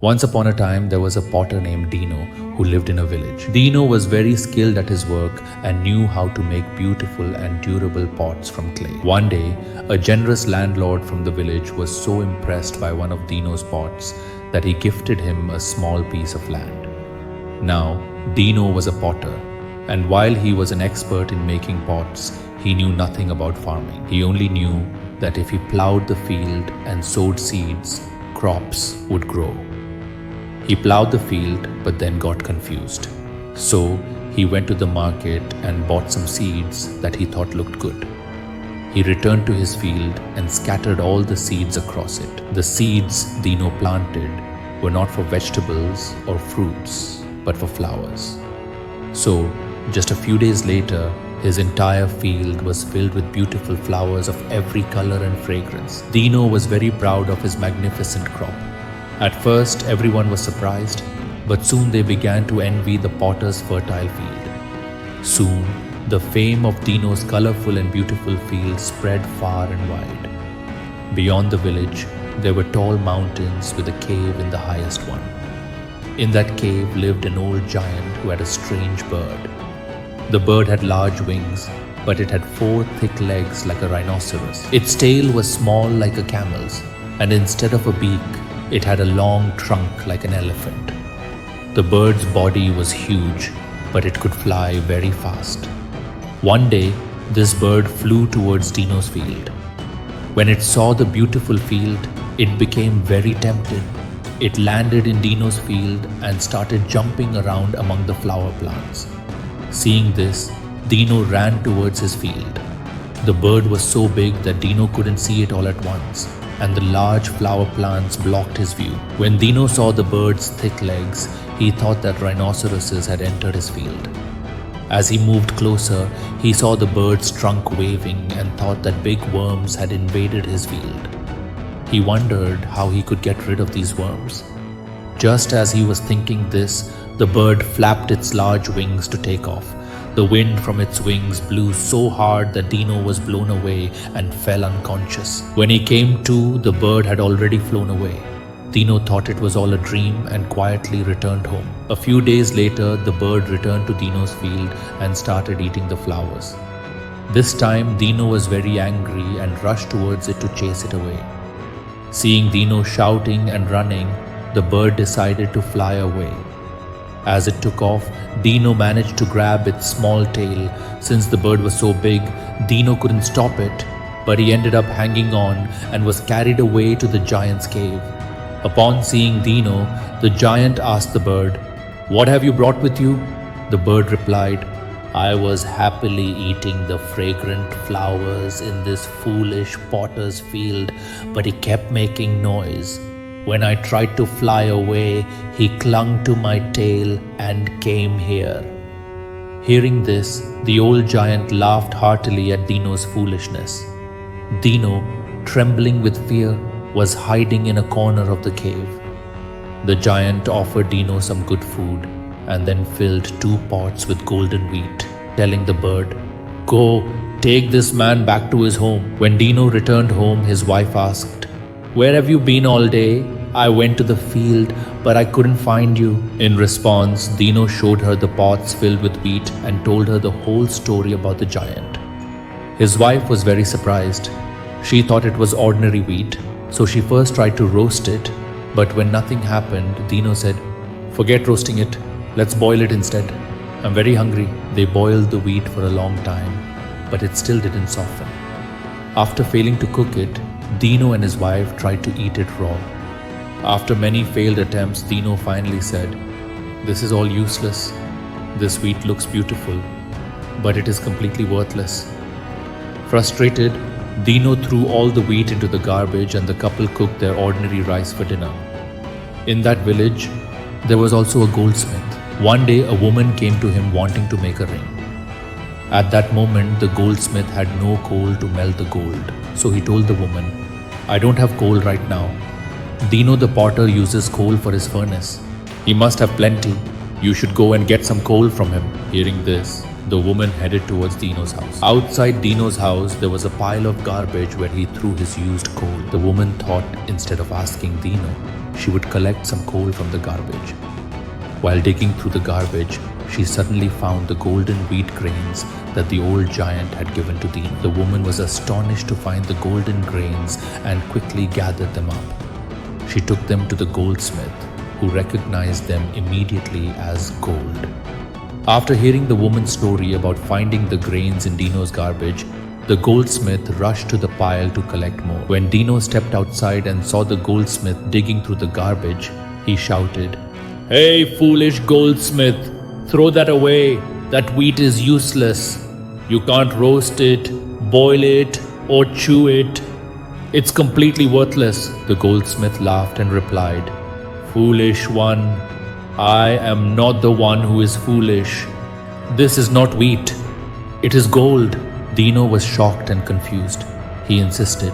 Once upon a time, there was a potter named Dino who lived in a village. Dino was very skilled at his work and knew how to make beautiful and durable pots from clay. One day, a generous landlord from the village was so impressed by one of Dino's pots that he gifted him a small piece of land. Now, Dino was a potter, and while he was an expert in making pots, he knew nothing about farming. He only knew that if he plowed the field and sowed seeds, crops would grow. He plowed the field but then got confused. So he went to the market and bought some seeds that he thought looked good. He returned to his field and scattered all the seeds across it. The seeds Dino planted were not for vegetables or fruits, but for flowers. So, just a few days later, his entire field was filled with beautiful flowers of every color and fragrance. Dino was very proud of his magnificent crop. At first, everyone was surprised, but soon they began to envy the potter's fertile field. Soon, the fame of Dino's colorful and beautiful field spread far and wide. Beyond the village, there were tall mountains with a cave in the highest one. In that cave lived an old giant who had a strange bird. The bird had large wings, but it had 4 thick legs like a rhinoceros. Its tail was small like a camel's, and instead of a beak, it had a long trunk like an elephant. The bird's body was huge, but it could fly very fast. One day, this bird flew towards Dino's field. When it saw the beautiful field, it became very tempted. It landed in Dino's field and started jumping around among the flower plants. Seeing this, Dino ran towards his field. The bird was so big that Dino couldn't see it all at once, and the large flower plants blocked his view. When Dino saw the bird's thick legs, he thought that rhinoceroses had entered his field. As he moved closer, he saw the bird's trunk waving and thought that big worms had invaded his field. He wondered how he could get rid of these worms. Just as he was thinking this, the bird flapped its large wings to take off. The wind from its wings blew so hard that Dino was blown away and fell unconscious. When he came to, the bird had already flown away. Dino thought it was all a dream and quietly returned home. A few days later, the bird returned to Dino's field and started eating the flowers. This time, Dino was very angry and rushed towards it to chase it away. Seeing Dino shouting and running, the bird decided to fly away. As it took off, Dino managed to grab its small tail. Since the bird was so big, Dino couldn't stop it, but he ended up hanging on and was carried away to the giant's cave. Upon seeing Dino, the giant asked the bird, "What have you brought with you?" The bird replied, "I was happily eating the fragrant flowers in this foolish potter's field, but he kept making noise. When I tried to fly away, he clung to my tail and came here." Hearing this, the old giant laughed heartily at Dino's foolishness. Dino, trembling with fear, was hiding in a corner of the cave. The giant offered Dino some good food and then filled 2 pots with golden wheat, telling the bird, "Go, take this man back to his home." When Dino returned home, his wife asked, "Where have you been all day?" "I went to the field, but I couldn't find you." In response, Dino showed her the pots filled with wheat and told her the whole story about the giant. His wife was very surprised. She thought it was ordinary wheat, so she first tried to roast it, but when nothing happened, Dino said, "Forget roasting it, let's boil it instead. I'm very hungry." They boiled the wheat for a long time, but it still didn't soften. After failing to cook it, Dino and his wife tried to eat it raw. After many failed attempts, Dino finally said, "This is all useless. This wheat looks beautiful, but it is completely worthless." Frustrated, Dino threw all the wheat into the garbage and the couple cooked their ordinary rice for dinner. In that village, there was also a goldsmith. One day, a woman came to him wanting to make a ring. At that moment, the goldsmith had no coal to melt the gold, so he told the woman, "I don't have coal right now. Dino the potter uses coal for his furnace. He must have plenty. You should go and get some coal from him." Hearing this, the woman headed towards Dino's house. Outside Dino's house, there was a pile of garbage where he threw his used coal. The woman thought instead of asking Dino, she would collect some coal from the garbage. While digging through the garbage, she suddenly found the golden wheat grains that the old giant had given to Dino. The woman was astonished to find the golden grains and quickly gathered them up. She took them to the goldsmith, who recognized them immediately as gold. After hearing the woman's story about finding the grains in Dino's garbage, the goldsmith rushed to the pile to collect more. When Dino stepped outside and saw the goldsmith digging through the garbage, he shouted, "Hey, foolish goldsmith, throw that away. That wheat is useless. You can't roast it, boil it, or chew it. It's completely worthless." The goldsmith laughed and replied, "Foolish one, I am not the one who is foolish. This is not wheat. It is gold." Dino was shocked and confused. He insisted,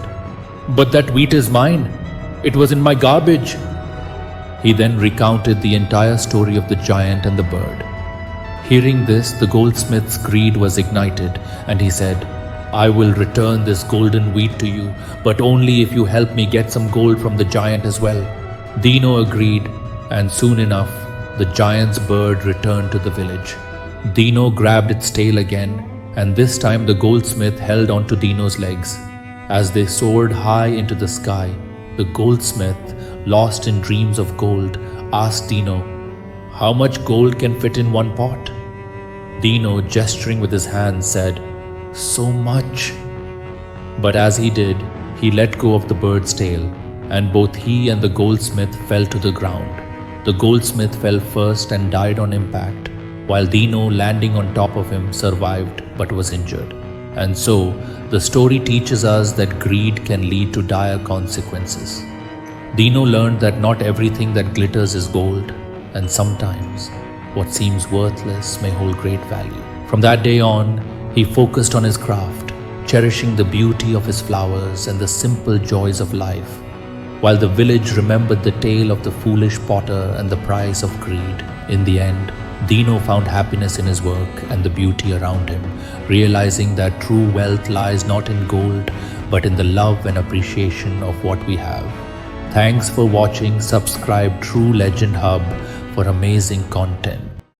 "But that wheat is mine. It was in my garbage." He then recounted the entire story of the giant and the bird. Hearing this, the goldsmith's greed was ignited, and he said, "I will return this golden wheat to you, but only if you help me get some gold from the giant as well." Dino agreed, and soon enough, the giant's bird returned to the village. Dino grabbed its tail again, and this time the goldsmith held onto Dino's legs. As they soared high into the sky, the goldsmith, lost in dreams of gold, asked Dino, "How much gold can fit in one pot?" Dino, gesturing with his hands, said, "So much." But as he did, he let go of the bird's tail, and both he and the goldsmith fell to the ground. The goldsmith fell first and died on impact, while Dino, landing on top of him, survived but was injured. And so, the story teaches us that greed can lead to dire consequences. Dino learned that not everything that glitters is gold, and sometimes what seems worthless may hold great value. From that day on, he focused on his craft, cherishing the beauty of his flowers and the simple joys of life, while the village remembered the tale of the foolish potter and the price of greed. In the end, Dino found happiness in his work and the beauty around him, realizing that true wealth lies not in gold, but in the love and appreciation of what we have. Thanks for watching. Subscribe True Legend Hub for amazing content.